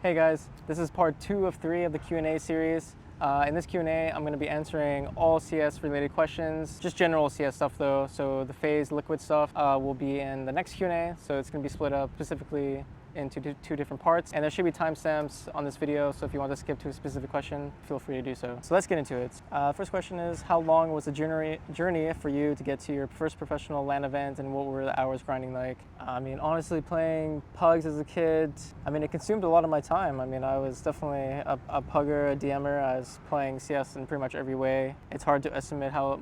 Hey guys, this is part 2 of 3 of the Q&A series. In this Q&A, I'm going to be answering all CS related questions, just general CS stuff though. So the phase liquid stuff will be in the next Q&A. So it's going to be split up specifically into two different parts, and there should be timestamps on this video, so if you want to skip to a specific question, feel free to do so. So let's get into it. First question is, how long was the journey for you to get to your first professional LAN event, and what were the hours grinding like? I mean, honestly, playing pugs as a kid, I mean, it consumed a lot of my time. I mean, I was definitely a pugger, a DMer. I was playing CS in pretty much every way. It's hard to estimate how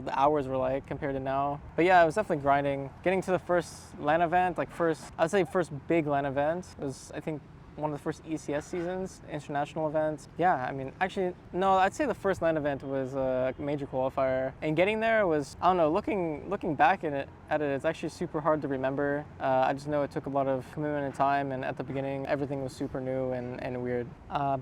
the hours were like compared to now. But yeah, I was definitely grinding. Getting to the first LAN event, I'd say first big LAN event was, I think, one of the first ECS seasons, international events. Yeah, I mean, actually, no, I'd say the first LAN event was a major qualifier. And getting there was, I don't know, looking back at it, it's actually super hard to remember. I just know it took a lot of commitment and time, and at the beginning, everything was super new and weird.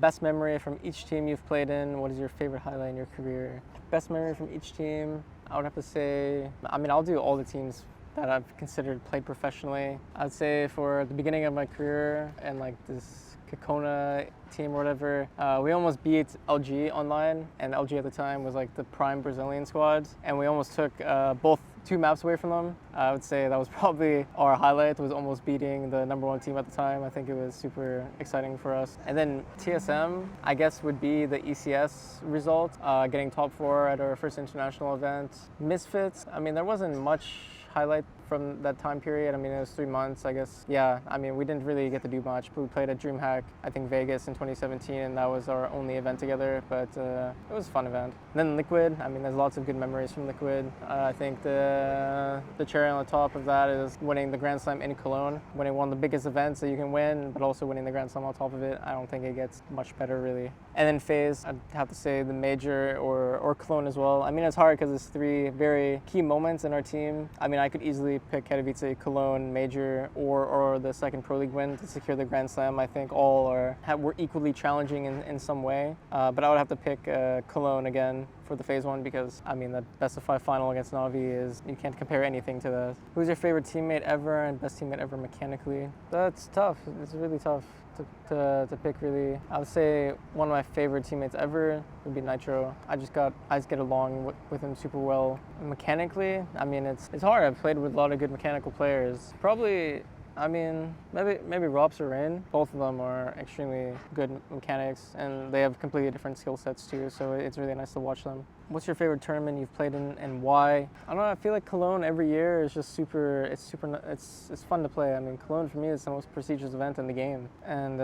Best memory from each team you've played in. What is your favorite highlight in your career? Best memory from each team, I would have to say, I mean, I'll do all the teams that I've considered played professionally. I'd say for the beginning of my career and like this Kokona team or whatever, we almost beat LG online, and LG at the time was like the prime Brazilian squad, and we almost took both 2 maps away from them. I would say that was probably our highlight, was almost beating the #1 team at the time. I think it was super exciting for us. And then TSM, I guess, would be the ECS result, getting top 4 at our first international event. Misfits, I mean, there wasn't much highlight from that time period. I mean, it was 3 months, I guess. Yeah, I mean, we didn't really get to do much, but we played at DreamHack, I think Vegas in 2017, and that was our only event together, but it was a fun event. And then Liquid, I mean, there's lots of good memories from Liquid. I think the cherry on the top of that is winning the Grand Slam in Cologne, winning one of the biggest events that you can win, but also winning the Grand Slam on top of it. I don't think it gets much better, really. And then FaZe, I'd have to say the Major or Cologne as well. I mean, it's hard because it's 3 very key moments in our team. I mean, I could easily pick Katowice, Cologne, Major, or the second Pro League win to secure the Grand Slam. I think all were equally challenging in some way, but I would have to pick Cologne again for the phase one, because I mean, the best of 5 final against Navi is, you can't compare anything to that. Who's your favorite teammate ever and best teammate ever mechanically? That's tough. It's really tough to pick, really. I would say one of my favorite teammates ever would be Nitro. I just get along with him super well. Mechanically, I mean, it's hard. I've played with a lot of good mechanical players. Probably, I mean, maybe Robs or Rain. Both of them are extremely good mechanics, and they have completely different skill sets too, so it's really nice to watch them. What's your favorite tournament you've played in, and why? I don't know, I feel like Cologne every year is just it's fun to play. I mean, Cologne for me is the most prestigious event in the game, and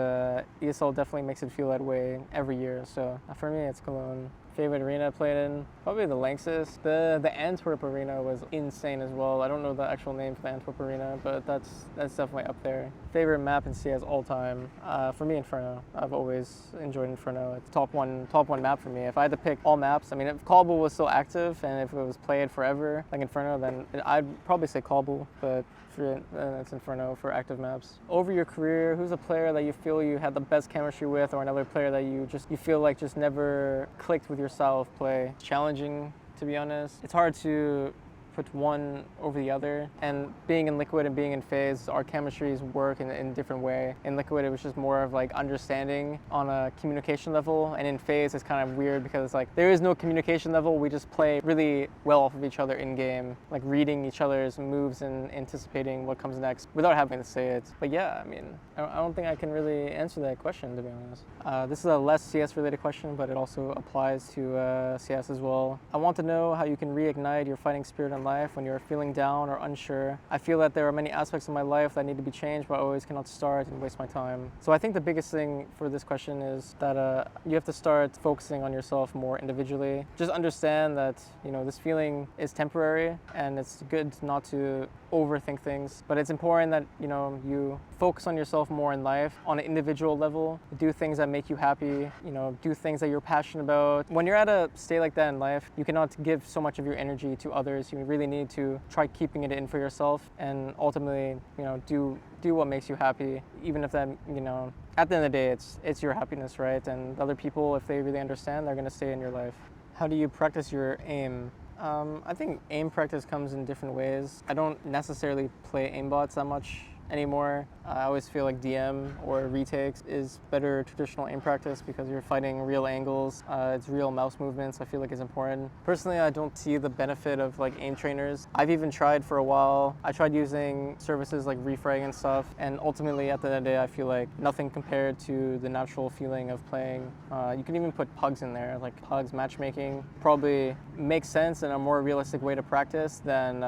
ESL definitely makes it feel that way every year, so for me it's Cologne. Favorite arena I played in, probably the Lanxess. The Antwerp arena was insane as well. I don't know the actual name for the Antwerp arena, but that's definitely up there. Favorite map in CS all time, for me, Inferno. I've always enjoyed Inferno. It's top one map for me. If I had to pick all maps, I mean, if Cobble was still active and if it was played forever like Inferno, then I'd probably say Cobble, but it's Inferno for active maps. Over your career, who's a player that you feel you had the best chemistry with, or another player that you feel like just never clicked with your style of play? It's challenging, to be honest. It's hard to put one over the other, and being in Liquid and being in FaZe, our chemistries work in a different way. In Liquid, it was just more of like understanding on a communication level, and in FaZe, it's kind of weird because like there is no communication level. We just play really well off of each other in game, like reading each other's moves and anticipating what comes next without having to say it. But yeah, I mean, I don't think I can really answer that question, to be honest. This is a less CS related question, but it also applies to CS as well. I want to know how you can reignite your fighting spirit in life when you're feeling down or unsure. I feel that there are many aspects of my life that need to be changed, but I always cannot start and waste my time. So I think the biggest thing for this question is that you have to start focusing on yourself more individually. Just understand that, you know, this feeling is temporary, and it's good not to overthink things, but it's important that, you know, you focus on yourself more in life on an individual level. Do things that make you happy, you know, do things that you're passionate about. When you're at a state like that in life, you cannot give so much of your energy to others. You really need to try keeping it in for yourself, and ultimately, you know, do what makes you happy, even if that, you know, at the end of the day, it's your happiness, right? And other people, if they really understand, they're going to stay in your life. How do you practice your aim? I think aim practice comes in different ways. I don't necessarily play aimbots that much anymore. I always feel like DM or retakes is better traditional aim practice because you're fighting real angles. It's real mouse movements. I feel like is important. Personally, I don't see the benefit of like aim trainers. I've even tried for a while. I tried using services like Refrag and stuff, and ultimately at the end of the day, I feel like nothing compared to the natural feeling of playing. You can even put pugs in there, like pugs matchmaking probably makes sense and a more realistic way to practice than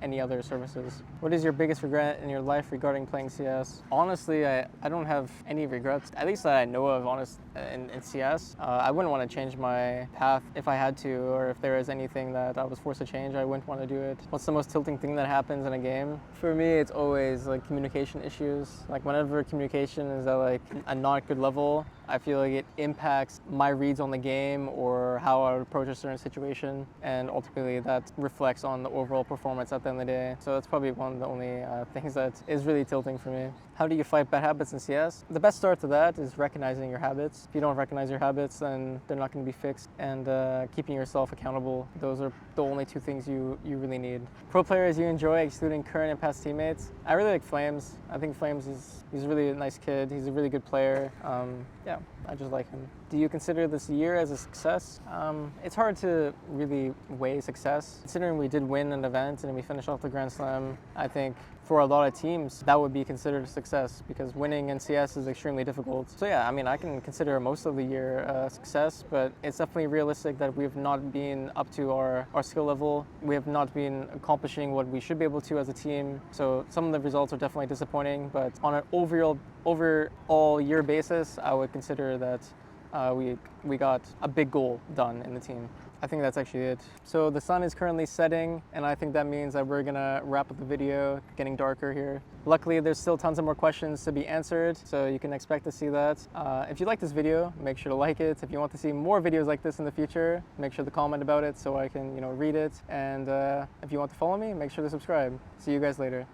any other services. What is your biggest regret in your life regarding playing CS? Honestly, I don't have any regrets, at least that I know of in CS. I wouldn't want to change my path if I had to, or if there is anything that I was forced to change, I wouldn't want to do it. What's the most tilting thing that happens in a game? For me, it's always like communication issues. Like whenever communication is at like a not good level, I feel like it impacts my reads on the game or how I would approach a certain situation, and ultimately that reflects on the overall performance at the end of the day. So that's probably one of the only things that is really tilting for me. How do you fight bad habits in CS? The best start to that is recognizing your habits. If you don't recognize your habits, then they're not going to be fixed, and keeping yourself accountable. Those are the only two things you really need. Pro players you enjoy, excluding current and past teammates. I really like Flames. I think Flames he's a really nice kid. He's a really good player. Yeah, I just like him. Do you consider this year as a success? It's hard to really weigh success. Considering we did win an event and we finished off the Grand Slam, I think for a lot of teams, that would be considered a success because winning in CS is extremely difficult. So yeah, I mean, I can consider most of the year a success, but it's definitely realistic that we have not been up to our skill level. We have not been accomplishing what we should be able to as a team. So some of the results are definitely disappointing, but on an overall year basis, I would consider that we got a big goal done in the team. I think that's actually it. So the sun is currently setting, and I think that means that we're gonna wrap up the video, getting darker here. Luckily, there's still tons of more questions to be answered, so you can expect to see that. If you like this video, make sure to like it. If you want to see more videos like this in the future, make sure to comment about it so I can, read it. And if you want to follow me, make sure to subscribe. See you guys later.